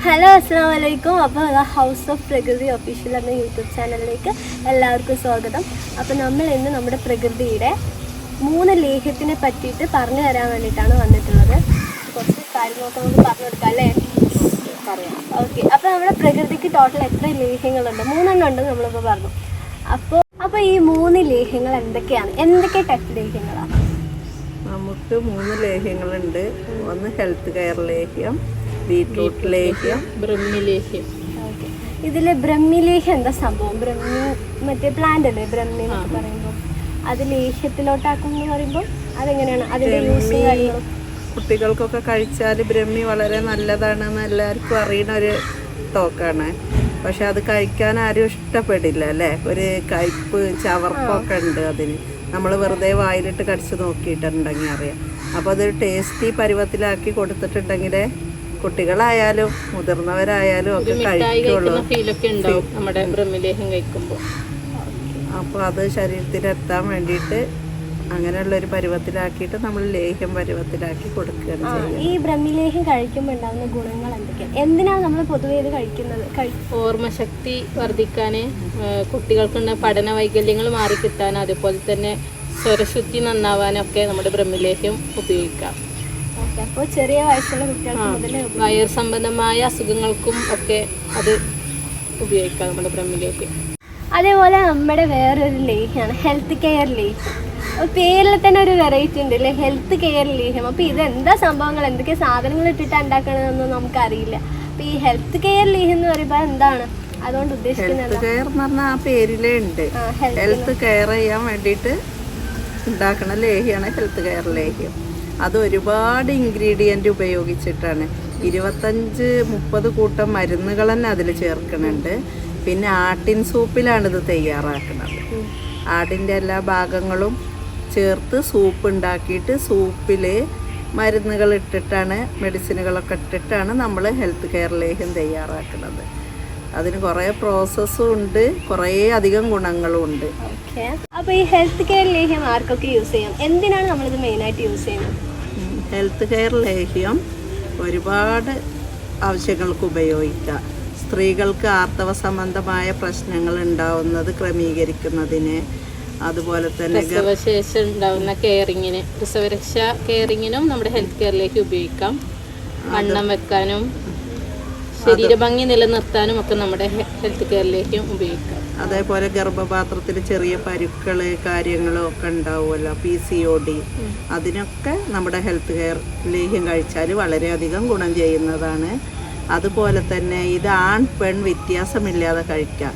Hello അസ്സലാമലൈക്കും. അപ്പോൾ house of പ്രകൃതി ഒഫീഷ്യൽ എന്ന യൂട്യൂബ് ചാനലിലേക്ക് എല്ലാവർക്കും സ്വാഗതം. അപ്പോൾ നമ്മൾ ഇന്ന് നമ്മുടെ പ്രകൃതിയുടെ 3 ലേഹ്യത്തിനെ പറ്റിയിട്ട് പറഞ്ഞു തരാൻ വേണ്ടിയിട്ടാണ് വന്നിട്ടുള്ളത്. കുറച്ച് കാര്യങ്ങളൊക്കെ നമുക്ക് പറഞ്ഞു കൊടുക്കാം അല്ലേ? പറയാം. ഓക്കെ. അപ്പോൾ നമ്മുടെ പ്രകൃതിക്ക് ടോട്ടൽ എത്ര ലേഹ്യങ്ങളുണ്ട്? 3 എണ്ണം ഉണ്ട് നമ്മളിപ്പോൾ പറഞ്ഞു. അപ്പോൾ ഈ 3 ലേഹ്യങ്ങൾ എന്തൊക്കെ ടൈപ്പ് ലേഹ്യങ്ങളാണ്? നമുക്ക് 3 ലേഹ്യങ്ങളുണ്ട്. ഒന്ന് ഹെൽത്ത് കെയർ ലേഹ്യം, ബീട്രൂട്ട് ലേഹ്യം, ബ്രഹ്മി ലേഹ്യം. ഓക്കെ. ഇതിൽ ബ്രഹ്മി ലേഹ്യം എന്താ സംഭവം? ബ്രഹ്മി മറ്റേ പ്ലാന്റ് അല്ലേ ബ്രഹ്മി എന്നൊക്കെ പറയുമ്പോൾ? അത് ലേഹ്യത്തിലോട്ടാക്കും എന്ന് പറയുമ്പോൾ അതെങ്ങനെയാണ് അതിൻ്റെ യൂസ് കാര്യങ്ങളും? കുട്ടികൾക്കൊക്കെ കഴിച്ചാൽ ബ്രഹ്മി വളരെ നല്ലതാണെന്ന് എല്ലാവർക്കും അറിയുന്ന ഒരു ടോക്കാണ്. പക്ഷെ അത് കഴിക്കാൻ ആരും ഇഷ്ടപ്പെടില്ല അല്ലേ? ഒരു കയ്പ്പ് ചവർപ്പൊക്കെ ഉണ്ട് അതിന്. നമ്മൾ വെറുതെ വായിലിട്ട് കടിച്ച് നോക്കിയിട്ടുണ്ടെങ്കിൽ അറിയാം. അപ്പോൾ അതൊരു ടേസ്റ്റി പരുവത്തിലാക്കി കൊടുത്തിട്ടുണ്ടെങ്കിൽ കുട്ടികളായാലും മുതിർന്നവരായാലും ഒക്കെ കഴിക്കുള്ളൂ. അപ്പോൾ അത് ശരീരത്തിലെത്താൻ വേണ്ടിയിട്ട് അങ്ങനെയുള്ളൊരു പരുവത്തിലാക്കിയിട്ട് നമ്മൾ ലേഹ്യം പരുവത്തിലാക്കി കൊടുക്കുകയാണ് ചെയ്യുന്നത്. ഈ ബ്രഹ്മി ലേഹ്യം കഴിക്കുമ്പോൾ ഉണ്ടാകുന്ന ഗുണങ്ങൾ എന്തൊക്കെയാണ്? എന്തിനാണ് നമ്മൾ പൊതുവെ ഇത് കഴിക്കുന്നത്? ഓർമ്മശക്തി വർദ്ധിക്കാൻ, കുട്ടികൾക്കുള്ള പഠന വൈകല്യങ്ങൾ മാറിക്കിട്ടാൻ, അതുപോലെ തന്നെ സ്വരശുദ്ധി നന്നാവാനൊക്കെ നമ്മുടെ ബ്രഹ്മി ലേഹ്യം ഉപയോഗിക്കാം. അപ്പോൾ ചെറിയ വയസ്സുള്ള കുട്ടികൾക്ക് മുതൽ വയർ സംബന്ധമായ അസുഖങ്ങൾക്കും ഒക്കെ അത് ഉപയോഗിക്കാം നമ്മുടെ ബ്രഹ്മി ലേഹ്യം. അതേപോലെ നമ്മുടെ വേറൊരു ലേഹ്യമാണ് ഹെൽത്ത് കെയർ ലേഹ്യം. പേരിൽ തന്നെ ഒരു വെറൈറ്റി ഉണ്ട് അല്ലേ, ഹെൽത്ത് കെയർ ലേഹ്യം. അപ്പോൾ ഇതെന്താ സംഭവങ്ങൾ, എന്തൊക്കെ സാധനങ്ങൾ ഇട്ടിട്ട് ഉണ്ടാക്കണമെന്നൊന്നും നമുക്കറിയില്ല. അപ്പോൾ ഈ ഹെൽത്ത് കെയർ ലേഹ്യം എന്ന് പറയുമ്പോൾ എന്താണ് അതുകൊണ്ട് ഉദ്ദേശിക്കുന്നത്? ഹെൽത്ത് കെയർ എന്ന് പറഞ്ഞാൽ ആ പേരിലേ ഉണ്ട്. ഹെൽത്ത് കെയർ ചെയ്യാൻ വേണ്ടിയിട്ട് ഉണ്ടാക്കുന്ന ലേഹ്യമാണ് ഹെൽത്ത് കെയർ ലേഹ്യം. അത് ഒരുപാട് ഇൻഗ്രീഡിയൻ്റ് ഉപയോഗിച്ചിട്ടാണ്. 25-30 കൂട്ടം മരുന്നുകൾ തന്നെ അതിൽ ചേർക്കുന്നുണ്ട്. പിന്നെ ആട്ടിൻ സൂപ്പിലാണിത് തയ്യാറാക്കുന്നത്. ആടിൻ്റെ എല്ലാ ഭാഗങ്ങളും ചേർത്ത് സൂപ്പ് ഉണ്ടാക്കിയിട്ട് സൂപ്പിൽ മരുന്നുകൾ ഇട്ടിട്ടാണ്, മെഡിസിനുകളൊക്കെ ഇട്ടിട്ടാണ് നമ്മൾ ഹെൽത്ത് കെയർ ലേഹ്യം തയ്യാറാക്കുന്നത്. അതിന് കുറേ പ്രോസസ്സും ഉണ്ട്, കുറേ അധികം ഗുണങ്ങളും ഉണ്ട്. ഓക്കെ. അപ്പോൾ ഈ ഹെൽത്ത് കെയർ ലേഹ്യം ആർക്കൊക്കെ യൂസ് ചെയ്യാം? എന്തിനാണ് നമ്മളിത് മെയിനായിട്ട് യൂസ് ചെയ്യുന്നത്? ഹെൽത്ത് കെയർ ലേഹ്യം ഒരുപാട് ആവശ്യങ്ങൾക്ക് ഉപയോഗിക്കാം. സ്ത്രീകൾക്ക് ആർത്തവ സംബന്ധമായ പ്രശ്നങ്ങൾ ഉണ്ടാവുന്നത് ക്രമീകരിക്കുന്നതിന്, അതുപോലെ തന്നെ പ്രസവശേഷം ഉണ്ടാവുന്ന കെയറിങ്ങിന്, പ്രസവരക്ഷ കെയറിങ്ങിനും നമ്മുടെ ഹെൽത്ത് കെയറിലേക്ക് ഉപയോഗിക്കാം. വണ്ണം വെക്കാനും ശരീരഭംഗി നിലനിർത്താനും ഒക്കെ നമ്മുടെ ഹെൽത്ത് കെയറിലേക്കും ഉപയോഗിക്കാം. അതേപോലെ ഗർഭപാത്രത്തിൽ ചെറിയ പരുക്കൾ കാര്യങ്ങളും ഒക്കെ ഉണ്ടാവുമല്ലോ, PCOD, അതിനൊക്കെ നമ്മുടെ ഹെൽത്ത് കെയർ ലേഹ്യം കഴിച്ചാൽ വളരെയധികം ഗുണം ചെയ്യുന്നതാണ്. അതുപോലെ തന്നെ ഇത് ആൺ പെൺ വ്യത്യാസമില്ലാതെ കഴിക്കാം.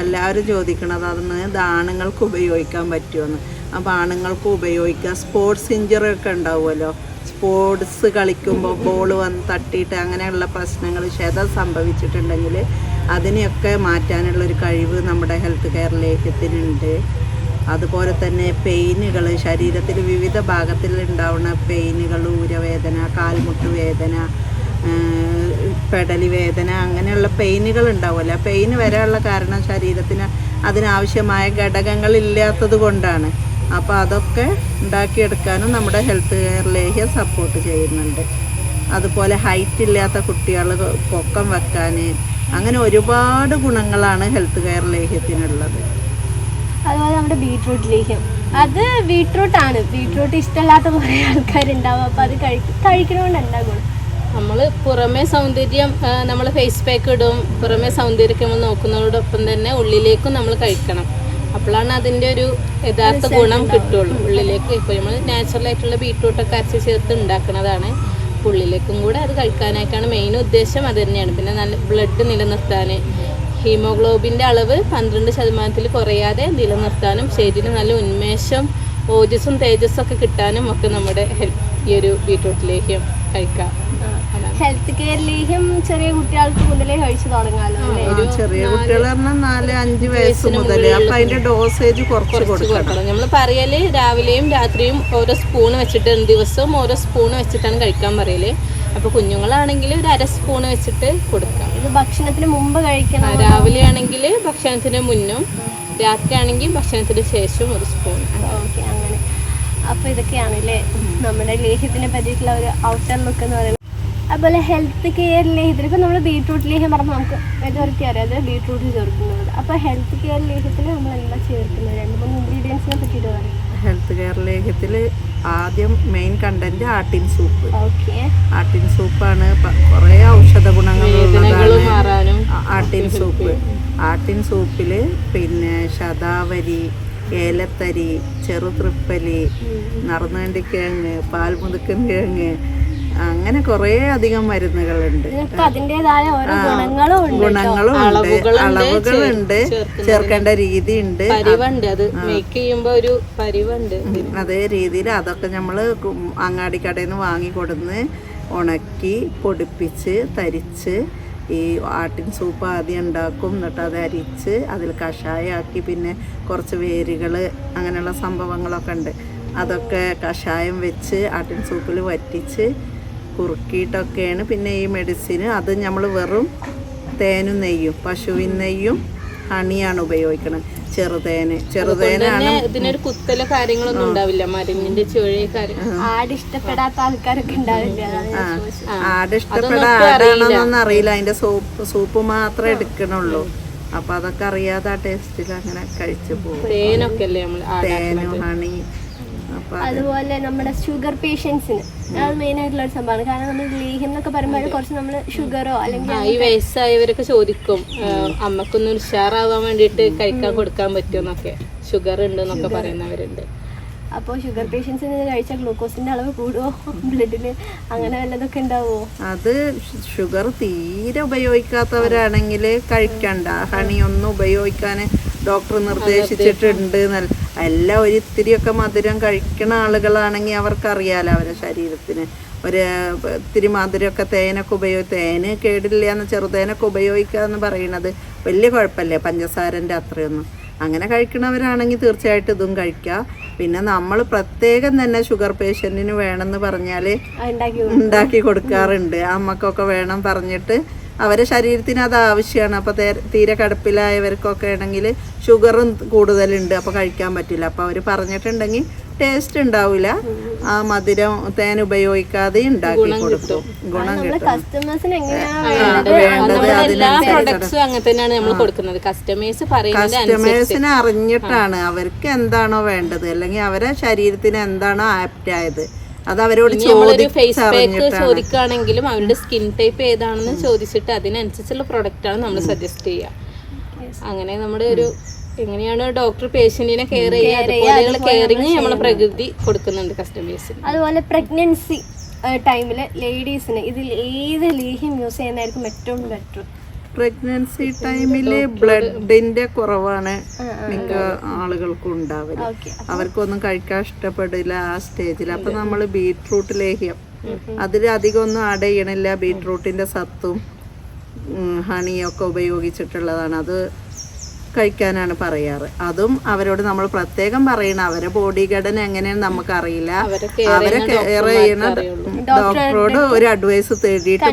എല്ലാവരും ചോദിക്കണത് അതൊന്ന് ഇത് ആണുങ്ങൾക്ക് ഉപയോഗിക്കാൻ പറ്റുമെന്ന്. അപ്പോൾ ആണുങ്ങൾക്കും ഉപയോഗിക്കാം. സ്പോർട്സ് ഇഞ്ചറി ഒക്കെ ഉണ്ടാവുമല്ലോ, സ്പോർട്സ് കളിക്കുമ്പോൾ ബോൾ വന്ന് തട്ടിയിട്ട് അങ്ങനെയുള്ള പ്രശ്നങ്ങൾ ക്ഷതം സംഭവിച്ചിട്ടുണ്ടെങ്കിൽ അതിനെയൊക്കെ മാറ്റാനുള്ളൊരു കഴിവ് നമ്മുടെ ഹെൽത്ത് കെയർ ലേഹ്യത്തിനുണ്ട്. അതുപോലെ തന്നെ പെയിനുകൾ, ശരീരത്തിൽ വിവിധ ഭാഗത്തിൽ ഉണ്ടാവുന്ന പെയിനുകൾ, ഊരവേദന, കാൽമുട്ട് വേദന, പെടലി വേദന, അങ്ങനെയുള്ള പെയിനുകൾ ഉണ്ടാവുമല്ലോ. പെയിന് വരാനുള്ള കാരണം ശരീരത്തിന് അതിനാവശ്യമായ ഘടകങ്ങളില്ലാത്തത് കൊണ്ടാണ്. അപ്പോൾ അതൊക്കെ ഉണ്ടാക്കിയെടുക്കാനും നമ്മുടെ ഹെൽത്ത് കെയർ ലേഹ്യം സപ്പോർട്ട് ചെയ്യുന്നുണ്ട്. അതുപോലെ ഹൈറ്റ് ഇല്ലാത്ത കുട്ടികൾ പൊക്കം വെക്കാൻ, അങ്ങനെ ഒരുപാട് ഗുണങ്ങളാണ് ഹെൽത്ത് കെയർ ലേഹ്യത്തിനുള്ളത്. അതുപോലെ നമ്മുടെ ബീട്രൂട്ട് ലേഹ്യം, അത് ബീട്രൂട്ടാണ്. ബീട്രൂട്ട് ഇഷ്ടമില്ലാത്ത കുറേ ആൾക്കാരുണ്ടാവും. അപ്പോൾ അത് കഴിക്കണോണ്ട് എന്താ ഗുണം? നമ്മൾ പുറമേ സൗന്ദര്യം, നമ്മൾ ഫേസ് പാക്ക് ഇടും, പുറമേ സൗന്ദര്യമൊക്കെ നമ്മൾ നോക്കുന്നതോടൊപ്പം തന്നെ ഉള്ളിലേക്കും നമ്മൾ കഴിക്കണം. അപ്പോഴാണ് അതിൻ്റെ ഒരു യഥാർത്ഥ ഗുണം കിട്ടുള്ളൂ ഉള്ളിലേക്ക്. ഇപ്പോൾ നമ്മൾ നാച്ചുറലായിട്ടുള്ള ബീട്രൂട്ടൊക്കെ അരച്ച് ചേർത്ത് ഉണ്ടാക്കുന്നതാണ്. ഉള്ളിലേക്കും കൂടെ അത് കഴിക്കാനായിട്ടാണ് മെയിൻ ഉദ്ദേശം. അത് തന്നെയാണ്. പിന്നെ നല്ല ബ്ലഡ് നിലനിർത്താൻ, ഹീമോഗ്ലോബിൻ്റെ അളവ് 12% കുറയാതെ നിലനിർത്താനും, ശരീരം നല്ല ഉന്മേഷം, ഓജസ്സും തേജസ്സും ഒക്കെ കിട്ടാനും ഒക്കെ നമ്മുടെ ഈ ഒരു ബീട്രൂട്ട് ലേഹ്യം കഴിക്കാം. ഹെൽത്ത് കെയർ ലേഹ്യം ചെറിയ കുട്ടികൾക്ക് മുതലേ കഴിച്ചു തുടങ്ങാമല്ലോ. ചെറിയ കുട്ടികൾ പറഞ്ഞാൽ 4-5 വയസ്സ് മുതൽ. അപ്പം അതിൻ്റെ ഡോസേജ് കുറച്ച് കൊടുക്കണം. നമ്മൾ പറയല് രാവിലെയും രാത്രിയും ഓരോ സ്പൂൺ വെച്ചിട്ട്, ദിവസവും ഓരോ സ്പൂൺ വെച്ചിട്ടാണ് കഴിക്കാൻ പറയല്. അപ്പോൾ കുഞ്ഞുങ്ങളാണെങ്കിൽ ഒരു 1/2 സ്പൂൺ വെച്ചിട്ട് കൊടുക്കാം. ഇത് ഭക്ഷണത്തിന് മുമ്പ് കഴിക്കണം. രാവിലെ ആണെങ്കിൽ ഭക്ഷണത്തിന് മുന്നും, രാത്രി ആണെങ്കിൽ ഭക്ഷണത്തിന് ശേഷം 1 സ്പൂൺ. ഓക്കെ, അങ്ങനെ. അപ്പോൾ ഇതൊക്കെയാണല്ലേ നമ്മുടെ ലേഹ്യത്തിനെ പറ്റിയിട്ടുള്ള ഒരു ഔട്ടർ ലുക്ക് എന്ന് പറയുന്നത്. അതുപോലെ ഹെൽത്ത് കെയർ ലേഹ്യത്തിൽ ഇപ്പം നമ്മൾ ബീട്രൂട്ട് ലേഹ്യം പറഞ്ഞാൽ നമുക്ക് മെജോറിറ്റി അറിയാം അത് ബീട്രൂട്ടിൽ ചേർക്കുന്നത്. അപ്പോൾ ഹെൽത്ത് കെയർ ലേഹ്യത്തിൽ നമ്മൾ എന്താ ചേർക്കുന്നത്? 2-3 ഇൻഗ്രീഡിയൻസിനെ പറ്റിയിട്ട് പറയും. ഹെൽത്ത് കെയർ ലേഹ്യത്തിൽ ആദ്യം മെയിൻ കണ്ടന്റ് ആട്ടിൻ സൂപ്പ്. ഓക്കെ, ആട്ടിൻ സൂപ്പാണ് കുറേ ഔഷധ ഗുണങ്ങളുള്ളതാണ് മാറാനും ആട്ടിൻ സൂപ്പ്. ആട്ടിൻ സൂപ്പിൽ പിന്നെ ശതാവരി, ഏലത്തരി, ചെറുതൃപ്പലി, നറുനണ്ടിക്കിഴങ്ങ്, പാൽമുതുക്കൻ കിഴങ്ങ്, അങ്ങനെ കുറേ അധികം മരുന്നുകളുണ്ട്. അതിൻ്റെതായ ഓരോ ഗുണങ്ങളും അളവുകളുണ്ട്, ചേർക്കേണ്ട രീതിയുണ്ട്. അത് മേക്ക് ചെയ്യുമ്പോ ഒരു പരിവുണ്ട്. അതേ രീതിയിൽ അതൊക്കെ നമ്മൾ അങ്ങാടി കടയിൽ നിന്ന് വാങ്ങിക്കൊടുന്ന് ഉണക്കി പൊടിപ്പിച്ച് തരിച്ച് ഈ ആട്ടിൻ സൂപ്പ് ആദ്യം ഉണ്ടാക്കും. എന്നിട്ട് അത് അരിച്ച് അതിൽ കഷായമാക്കി പിന്നെ കുറച്ച് വേരുകൾ അങ്ങനെയുള്ള സംഭവങ്ങളൊക്കെ ഉണ്ട്. അതൊക്കെ കഷായം വെച്ച് ആട്ടിൻ സൂപ്പിൽ വറ്റിച്ച് കുറുക്കിയിട്ടൊക്കെയാണ് പിന്നെ ഈ മെഡിസിന്. അത് നമ്മൾ വെറും തേനും നെയ്യും, പശുവിൻ നെയ്യും ഹണിയാണ് ഉപയോഗിക്കുന്നത്. ചെറുതേനാണ്. ഇതിനൊരു കുത്തല കാര്യങ്ങളൊന്നും ഉണ്ടാവില്ല, മരുന്നിന്റെ ചുഴി കാര്യങ്ങൾ. ആട് ഇഷ്ടപ്പെടാത്ത ആൾക്കാരൊക്കെ ഉണ്ടാവില്ല. ആട് ഇഷ്ടപ്പെടാൻ ആടാണെന്നൊന്നും അറിയില്ല, അതിന്റെ സൂപ്പ് മാത്രമേ എടുക്കണുള്ളൂ. അപ്പൊ അതൊക്കെ അറിയാതെ ആ ടേസ്റ്റിൽ അങ്ങനെ കഴിച്ചു പോകും. തേനൊക്കെ അല്ലേ നമ്മൾ, തേനും ഹണി. അതുപോലെ നമ്മുടെ ഷുഗർ പേഷ്യൻസിന് അത് മെയിൻ ആയിട്ടുള്ള ഒരു സംഭവമാണ്. കാരണം നമ്മൾ ലേഹ്യം എന്നൊക്കെ പറയുമ്പോൾ കുറച്ച് നമ്മൾ ഷുഗറോ അല്ലെങ്കിൽ ഈ വയസ്സായവരൊക്കെ ചോദിക്കും അമ്മക്കൊന്ന് ഉഷാറാവാൻ വേണ്ടിയിട്ട് കഴിക്കാൻ കൊടുക്കാൻ പറ്റുമെന്നൊക്കെ, ഷുഗർ ഉണ്ട് എന്നൊക്കെ പറയുന്നവരുണ്ട്. അപ്പോൾ ഷുഗർ പേഷ്യൻസിന് കഴിച്ച ഗ്ലൂക്കോസിന്റെ അളവ് കൂടുവോ ബ്ലഡില്, അങ്ങനെ വല്ലതൊക്കെ ഉണ്ടാവുമോ? അത് ഷുഗർ തീരെ ഉപയോഗിക്കാത്തവരാണെങ്കിൽ കഴിക്കണ്ട. ഹണി ഒന്നും ഉപയോഗിക്കാൻ ഡോക്ടർ നിർദ്ദേശിച്ചിട്ടുണ്ട്. എല്ലാം ഒരു ഇത്തിരിയൊക്കെ മധുരം കഴിക്കുന്ന ആളുകളാണെങ്കിൽ അവർക്കറിയാലോ അവരുടെ ശരീരത്തിന് ഒരു ഇത്തിരി മധുരമൊക്കെ തേനൊക്കെ തേന് കേടില്ല എന്ന് ചെറുതേനൊക്കെ ഉപയോഗിക്കുക എന്ന് പറയുന്നത് വലിയ കുഴപ്പമില്ല, പഞ്ചസാരൻ്റെ അത്രയൊന്നും. അങ്ങനെ കഴിക്കുന്നവരാണെങ്കിൽ തീർച്ചയായിട്ടും ഇതും കഴിക്കാം. പിന്നെ നമ്മൾ പ്രത്യേകം തന്നെ ഷുഗർ പേഷ്യൻറ്റിന് വേണമെന്ന് പറഞ്ഞാൽ ഉണ്ടാക്കി കൊടുക്കാറുണ്ട്. അമ്മക്കൊക്കെ വേണം പറഞ്ഞിട്ട് അവരെ ശരീരത്തിന് അത് ആവശ്യമാണ്. അപ്പോൾ തീരെ കടുപ്പിലായവർക്കൊക്കെ ആണെങ്കിൽ ഷുഗറും കൂടുതലുണ്ട്, അപ്പോൾ കഴിക്കാൻ പറ്റില്ല. അപ്പോൾ അവർ പറഞ്ഞിട്ടുണ്ടെങ്കിൽ ടേസ്റ്റ് ഉണ്ടാവില്ല, ആ മധുരം തേൻ ഉപയോഗിക്കാതെ ഉണ്ടാക്കി കൊടുക്കും, ഗുണം കിട്ടും. കസ്റ്റമേഴ്സിനെ അറിഞ്ഞിട്ടാണ് അവർക്ക് എന്താണോ വേണ്ടത്, അല്ലെങ്കിൽ അവരെ ശരീരത്തിന് എന്താണോ ആപ്റ്റ് ആയത് അത് അവരോട് ചോദിക്കുകയാണെങ്കിലും അവരുടെ സ്കിൻ ടൈപ്പ് ഏതാണെന്ന് ചോദിച്ചിട്ട് അതിനനുസരിച്ചുള്ള പ്രൊഡക്റ്റ് ആണ് നമ്മൾ സജസ്റ്റ് ചെയ്യുക. അങ്ങനെ നമ്മുടെ ഒരു എങ്ങനെയാണ് ഡോക്ടർ പേഷ്യന്റിനെ കെയർ ചെയ്യുക, അതുപോലെയുള്ള കെയറിങ് നമ്മളെ പ്രകൃതി കൊടുക്കുന്നുണ്ട് കസ്റ്റമേഴ്സിന്. അതുപോലെ പ്രഗ്നൻസി ടൈമിൽ ലേഡീസിന് ഇതിൽ ഏത് ലേഹ്യം യൂസ് ചെയ്യുന്നതായിരിക്കും ഏറ്റവും ബെറ്റർ? പ്രഗ്നൻസി ടൈമിൽ ബ്ലഡിന്റെ കുറവാണ് മിക്ക ആളുകൾക്കും ഉണ്ടാവില്ല, അവർക്കൊന്നും കഴിക്കാൻ ഇഷ്ടപ്പെടില്ല ആ സ്റ്റേജിൽ. അപ്പൊ നമ്മൾ ബീട്രൂട്ട് ലേഹ്യം അതിൽ അധികം ഒന്നും ആഡ് ചെയ്യണില്ല, ബീട്രൂട്ടിന്റെ സത്തും ഹണിയൊക്കെ ഉപയോഗിച്ചിട്ടുള്ളതാണ്. അത് കഴിക്കാനാണ് പറയാറ്. അതും അവരോട് നമ്മൾ പ്രത്യേകം പറയണം, അവരെ ബോഡി ഘടന എങ്ങനെയാണെന്ന് നമുക്കറിയില്ല. അവരെ കെയർ ചെയ്യണ ഡോക്ടറോട് ഒരു അഡ്വൈസ് തേടിയിട്ട്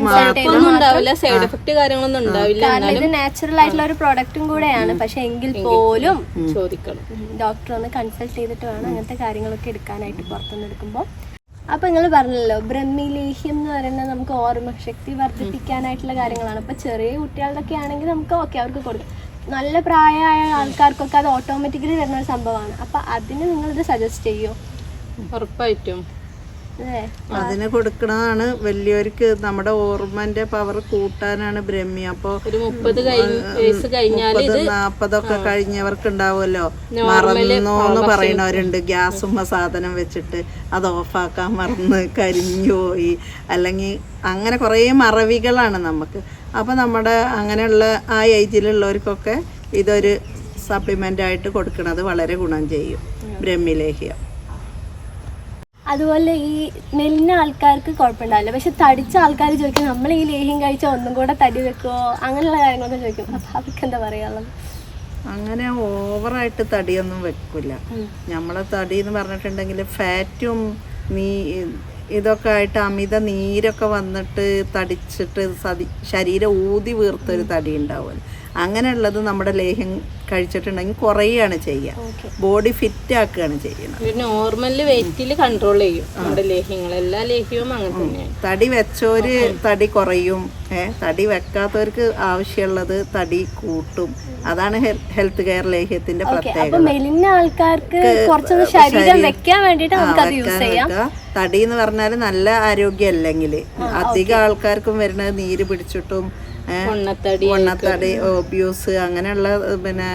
ഇത് നാച്ചുറൽ ആയിട്ടുള്ള ഒരു പ്രോഡക്റ്റും കൂടെയാണ്. പക്ഷെ എങ്കിൽ പോലും ചോദിക്കണം, ഡോക്ടർ ഒന്ന് കൺസൾട്ട് ചെയ്തിട്ട് വേണം അങ്ങനത്തെ കാര്യങ്ങളൊക്കെ എടുക്കാനായിട്ട് പുറത്തുനിന്ന് എടുക്കുമ്പോൾ. അപ്പൊ നിങ്ങൾ പറഞ്ഞല്ലോ ബ്രഹ്മി ലേഹ്യം എന്ന് പറയുന്നത് നമുക്ക് ഓർമ്മശക്തി വർദ്ധിപ്പിക്കാനായിട്ടുള്ള കാര്യങ്ങളാണ്. അപ്പൊ ചെറിയ കുട്ടികളുടെ ആണെങ്കിൽ നമുക്ക് ഓക്കെ അവർക്ക് കൊടുക്കാം. നല്ല പ്രായമായ ആൾക്കാർക്കൊക്കെ അത് ഓട്ടോമാറ്റിക്കലി വരുന്ന ഒരു സംഭവമാണ്. അപ്പൊ അതിന് നിങ്ങളിത് സജസ്റ്റ് ചെയ്യോ? ഉറപ്പായിട്ടും അതിന് കൊടുക്കണതാണ്. വലിയവർക്ക് നമ്മുടെ ഓർമ്മന്റെ പവർ കൂട്ടാനാണ് ബ്രഹ്മി. അപ്പൊ 40 കഴിഞ്ഞവർക്ക് ഉണ്ടാവുമല്ലോ, മറന്നോന്ന് പറയണവരുണ്ട്. ഗ്യാസുമ്മ സാധനം വെച്ചിട്ട് അത് ഓഫാക്കാൻ മറന്ന് കരിഞ്ഞു പോയി, അല്ലെങ്കിൽ അങ്ങനെ കുറേ മറവികളാണ് നമുക്ക്. അപ്പൊ നമ്മുടെ അങ്ങനെയുള്ള ആ ഏജിലുള്ളവർക്കൊക്കെ ഇതൊരു സപ്ലിമെന്റ് ആയിട്ട് കൊടുക്കുന്നത് വളരെ ഗുണം ചെയ്യും, ബ്രഹ്മി ലേഹ്യം. അതുപോലെ ഈ മെലിഞ്ഞ ആൾക്കാർക്ക് കുഴപ്പമുണ്ടാവില്ല, പക്ഷെ തടിച്ച ആൾക്കാർ ചോദിക്കും നമ്മൾ ഈ ലേഹ്യം കഴിച്ചാൽ ഒന്നും കൂടെ തടി വെക്കുമോ അങ്ങനെയുള്ള കാര്യങ്ങളൊക്കെ ചോദിക്കും. അപ്പം അവർക്ക് എന്താ പറയാനുള്ളത്? അങ്ങനെ ഓവറായിട്ട് തടിയൊന്നും വെക്കില്ല. നമ്മളെ തടി എന്ന് പറഞ്ഞിട്ടുണ്ടെങ്കിൽ ഫാറ്റും ഇതൊക്കെ ആയിട്ട് അമിത നീരൊക്കെ വന്നിട്ട് തടിച്ചിട്ട് ശരീരം ഊതി വീർത്തൊരു തടി ഉണ്ടാവുമല്ലോ, അങ്ങനെയുള്ളത് നമ്മുടെ ലേഹ്യം കഴിച്ചിട്ടുണ്ടെങ്കിൽ കുറയുകയാണ് ചെയ്യുക, ബോഡി ഫിറ്റ് ആക്കുകയാണ് ചെയ്യുന്നത്. നോർമൽ വെയിറ്റിൽ കൺട്രോൾ ചെയ്യും നമ്മുടെ ലേഹ്യങ്ങൾ. എല്ലാ ലേഹ്യവും അങ്ങനെ തന്നെയാണ്. തടി വെച്ചോര് തടി കുറയും, തടി വെക്കാത്തവർക്ക് ആവശ്യമുള്ളത് തടി കൂട്ടും. അതാണ് ഹെൽത്ത് കെയർ ലേഹ്യത്തിന്റെ പ്രത്യേകത. മെലിഞ്ഞ ആൾക്കാർക്ക് കുറച്ചൊന്ന് ശരീരം വെക്കാൻ വേണ്ടിയിട്ട് നമുക്ക് അത് യൂസ് ചെയ്യാം. തടി എന്ന് പറഞ്ഞാൽ നല്ല ആരോഗ്യം അല്ലെങ്കിൽ അധികം ആൾക്കാർക്കും വരുന്നത് നീര് പിടിച്ചിട്ടും പൊണ്ണത്തടി, ഓബ്യൂസ് അങ്ങനെയുള്ള പിന്നെ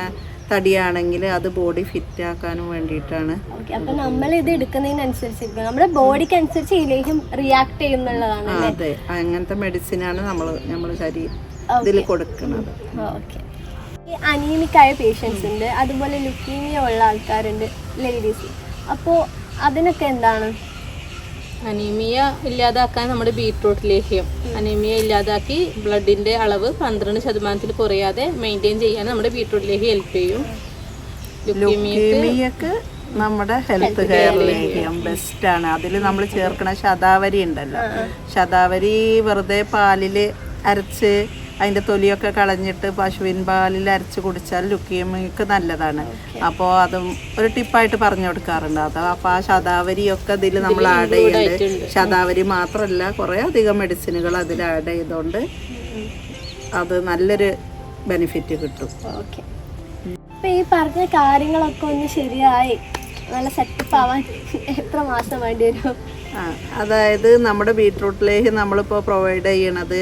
തടിയാണെങ്കിൽ അത് ബോഡി ഫിറ്റ് ആക്കാനും വേണ്ടിയിട്ടാണ്. അപ്പൊ നമ്മൾ ഇത് എടുക്കുന്നതിനനുസരിച്ച് നമ്മുടെ ബോഡിക്ക് അനുസരിച്ച് ഇതിലേക്കും റിയാക്ട് ചെയ്യുന്നുള്ളതാണ്. അതെ, അങ്ങനത്തെ മെഡിസിനാണ് നമ്മൾ ശരീരം ഇതിൽ കൊടുക്കുന്നത്. അനീമിക് ആയ പേഷ്യൻസ് ഉണ്ട്, അതുപോലെ ലുക്കീമിയ ഉള്ള ആൾക്കാരുണ്ട്, ലേഡീസ്. അപ്പോൾ അതിനൊക്കെ എന്താണ്? അനീമിയ ഇല്ലാതാക്കാൻ നമ്മുടെ ബീട്രൂട്ട് ലേഹ്യം അനീമിയ ഇല്ലാതാക്കി ബ്ലഡിന്റെ അളവ് 12% കുറയാതെ മെയിൻറ്റെയിൻ ചെയ്യാൻ നമ്മുടെ ബീട്രൂട്ട് ലേഹ്യം ഹെൽപ്പ് ചെയ്യും. ലുക്കീമിയക്ക് നമ്മുടെ ഹെൽത്ത് കെയർ ലേഹ്യം ബെസ്റ്റാണ്. അതിൽ നമ്മൾ ചേർക്കണ ശതാവരി ഉണ്ടല്ലോ, ശതാവരി വെറുതെ പാലിൽ അരച്ച് അതിൻ്റെ തൊലിയൊക്കെ കളഞ്ഞിട്ട് പശുവിൻ പാലിൽ അരച്ച് കുടിച്ചാൽ ലുക്കീമിയക്ക് നല്ലതാണ്. അപ്പോൾ അതും ഒരു ടിപ്പായിട്ട് പറഞ്ഞു കൊടുക്കാറുണ്ട്. അത് അപ്പോൾ ആ ശതാവരിയൊക്കെ ഇതിൽ നമ്മൾ ആഡ് ചെയ്യുന്നുണ്ട്. ശതാവരി മാത്രമല്ല, കുറേ അധികം മെഡിസിനുകൾ അതിൽ ആഡ് ചെയ്തുകൊണ്ട് അത് നല്ലൊരു ബെനിഫിറ്റ് കിട്ടും. ഓക്കെ, അപ്പോൾ ഈ പറഞ്ഞ കാര്യങ്ങളൊക്കെ ഒന്ന് ശരിയായി നല്ല സെറ്റപ്പ് ആവാൻ എത്ര മാസം വേണ്ടി വരും? അതായത് നമ്മുടെ ബീട്രൂട്ട് ലേഹ്യം നമ്മളിപ്പോൾ പ്രൊവൈഡ് ചെയ്യണത്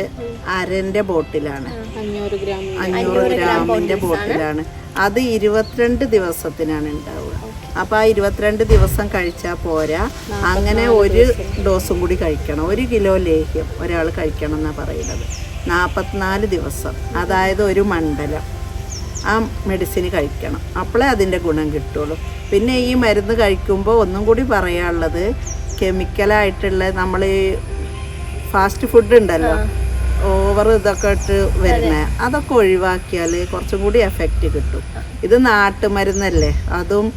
അരൻ്റെ ബോട്ടിലാണ്, 500 ഗ്രാമിൻ്റെ ബോട്ടിലാണ്. അത് 22 ദിവസത്തിനാണ് ഉണ്ടാവുക. അപ്പോൾ ആ 22 ദിവസം കഴിച്ചാൽ പോരാ, അങ്ങനെ ഒരു ഡോസും കൂടി കഴിക്കണം. 1 കിലോ ലേഹ്യം ഒരാൾ കഴിക്കണം എന്നാണ് പറയുന്നത്. 44 ദിവസം, അതായത് ഒരു മണ്ഡലം ആ മെഡിസിന് കഴിക്കണം. അപ്പോഴേ അതിൻ്റെ ഗുണം കിട്ടുള്ളൂ. പിന്നെ ഈ മരുന്ന് കഴിക്കുമ്പോൾ ഒന്നും കൂടി പറയാനുള്ളത്, കെമിക്കലായിട്ടുള്ള നമ്മൾ ഫാസ്റ്റ് ഫുഡ് ഉണ്ടല്ലോ, ഓവർ ഇതൊക്കെ ഇട്ട് വരുന്നത്, അതൊക്കെ ഒഴിവാക്കിയാൽ കുറച്ചും കൂടി എഫക്റ്റ് കിട്ടും. ഇത് നാട്ടുമരുന്നല്ലേ, അതും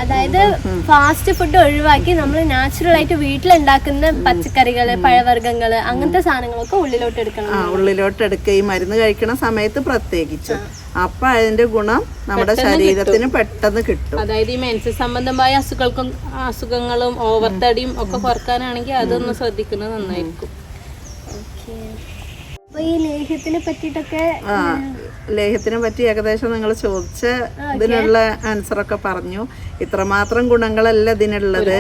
അതായത് ഫാസ്റ്റ് ഫുഡ് ഒഴിവാക്കി നമ്മൾ നാച്ചുറൽ ആയിട്ട് വീട്ടിലുണ്ടാക്കുന്ന പച്ചക്കറികള്, പഴവർഗ്ഗങ്ങള്, അങ്ങനത്തെ സാധനങ്ങളൊക്കെ ഉള്ളിലോട്ട് എടുക്കണം. ഉള്ളിലോട്ട് എടുക്കുക, ഈ മരുന്ന് കഴിക്കണ സമയത്ത് പ്രത്യേകിച്ചും. അപ്പൊ അതിന്റെ ഗുണം നമ്മുടെ ശരീരത്തിന് പെട്ടെന്ന് കിട്ടും. അതായത് ഈ മെൻസസ് സംബന്ധമായ അസുഖങ്ങളും ഓവർ തടിയും ഒക്കെ കുറക്കാനാണെങ്കിൽ അതൊന്ന് ശ്രദ്ധിക്കുന്നത് നന്നായിരിക്കും. ഈ ലേഹ്യത്തിനെ പറ്റിട്ടൊക്കെ ലേഹ്യത്തിനെ പറ്റി ഏകദേശം നിങ്ങൾ ചോദിച്ച ഇതിനുള്ള ആൻസറൊക്കെ പറഞ്ഞു. ഇത്രമാത്രം ഗുണങ്ങളല്ല ഇതിനുള്ളത്,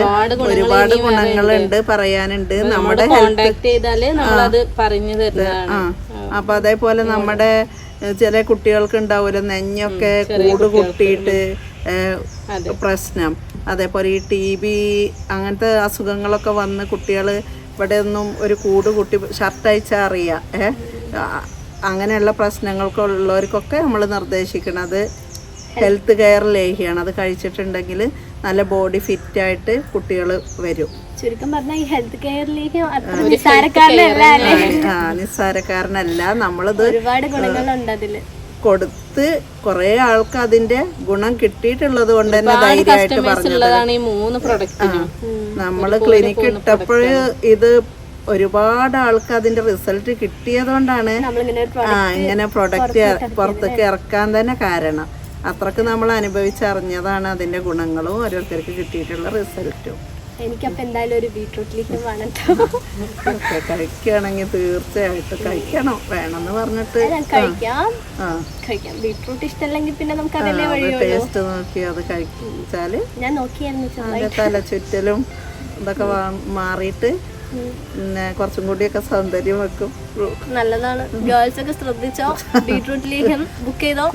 ഒരുപാട് ഗുണങ്ങളുണ്ട്, പറയാനുണ്ട്. നമ്മുടെ അപ്പൊ അതേപോലെ നമ്മുടെ ചില കുട്ടികൾക്ക് ഉണ്ടാവില്ല നെഞ്ഞൊക്കെ കൂട് കുട്ടിയിട്ട് പ്രശ്നം, അതേപോലെ ഈ TB അങ്ങനത്തെ അസുഖങ്ങളൊക്കെ വന്ന് കുട്ടികൾ ഇവിടെ ഒന്നും ഒരു കൂട് കുട്ടി ഷർട്ട് അയച്ചാൽ അറിയാം. അങ്ങനെയുള്ള പ്രശ്നങ്ങളൊക്കെ ഉള്ളവർക്കൊക്കെ നമ്മൾ നിർദ്ദേശിക്കുന്നത് ഹെൽത്ത് കെയർ ലേഹ്യമാണ്. അത് കഴിച്ചിട്ടുണ്ടെങ്കിൽ നല്ല ബോഡി ഫിറ്റായിട്ട് കുട്ടികൾ വരും. ചുരുക്കം പറഞ്ഞാൽ ഈ ഹെൽത്ത് കെയർ ലേഹ്യം നിസ്സാരക്കാരനല്ല. നമ്മളിത് ഒരുപാട് ഗുണങ്ങളുണ്ട് അതില് കൊടുത്ത് കുറേ ആൾക്ക് അതിന്റെ ഗുണം കിട്ടിയിട്ടുള്ളത് കൊണ്ട് തന്നെ ധൈര്യമായിട്ട് പറഞ്ഞത്. നമ്മള് ക്ലിനിക്ക് ഇട്ടപ്പോൾ ഇത് ഒരുപാട് ആൾക്ക് അതിന്റെ റിസൾട്ട് കിട്ടിയതുകൊണ്ടാണ് ഇങ്ങനെ പ്രൊഡക്റ്റ് പുറത്തേക്ക് ഇറക്കാൻ തന്നെ കാരണം. അത്രക്ക് നമ്മൾ അനുഭവിച്ചറിഞ്ഞതാണ് അതിന്റെ ഗുണങ്ങളും ഓരോരുത്തർക്ക് കിട്ടിയിട്ടുള്ള റിസൾട്ടും. എനിക്കപ്പോൾ എന്തായാലും ഒരു ബീട്രൂട്ട് ലേഹ്യം വേണം. കഴിക്കുകയാണെങ്കിൽ തീർച്ചയായിട്ടും കഴിക്കണം, വേണമെന്ന് പറഞ്ഞിട്ട് കഴിക്കാം. ബീട്രൂട്ട് ഇഷ്ടമല്ലെങ്കിൽ പിന്നെ നമുക്ക് അതല്ലേ വഴിയുള്ളൂ. ടേസ്റ്റ് നോക്കി അത് കഴിച്ചാല് ഞാൻ നോക്കിയായിരുന്നു തലച്ചുറ്റലും ഇതൊക്കെ മാറിയിട്ട് പിന്നെ കുറച്ചും കൂടിയൊക്കെ സൗന്ദര്യം വെക്കും. നല്ലതാണ്. ഗേൾസ് ഒക്കെ ശ്രദ്ധിച്ചോ, ബീട്രൂട്ട് ലേഹ്യം ബുക്ക് ചെയ്തോ.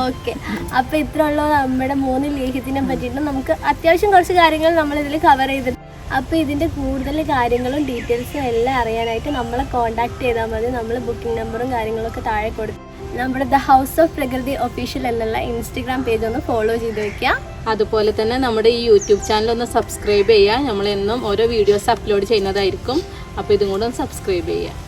ഓക്കെ, അപ്പോൾ ഇത്രയുള്ള നമ്മുടെ 3 ലേഹ്യത്തിനെ പറ്റിയിട്ട് നമുക്ക് അത്യാവശ്യം കുറച്ച് കാര്യങ്ങൾ നമ്മളിതിൽ കവർ ചെയ്തിട്ടുണ്ട്. അപ്പോൾ ഇതിൻ്റെ കൂടുതൽ കാര്യങ്ങളും ഡീറ്റെയിൽസും എല്ലാം അറിയാനായിട്ട് നമ്മളെ കോൺടാക്ട് ചെയ്താൽ മതി. നമ്മൾ ബുക്കിംഗ് നമ്പറും കാര്യങ്ങളൊക്കെ താഴെ കൊടുക്കും. നമ്മുടെ ദ ഹൗസ് ഓഫ് പ്രകൃതി ഒഫീഷ്യൽ എന്നുള്ള ഇൻസ്റ്റഗ്രാം പേജ് ഒന്ന് ഫോളോ ചെയ്ത് വെക്കുക. അതുപോലെ തന്നെ നമ്മുടെ ഈ യൂട്യൂബ് ചാനൽ ഒന്ന് സബ്സ്ക്രൈബ് ചെയ്യുക. നമ്മളെന്നും ഓരോ വീഡിയോസ് അപ്ലോഡ് ചെയ്യുന്നതായിരിക്കും. അപ്പോൾ ഇതും കൂടെ ഒന്ന് സബ്സ്ക്രൈബ് ചെയ്യുക.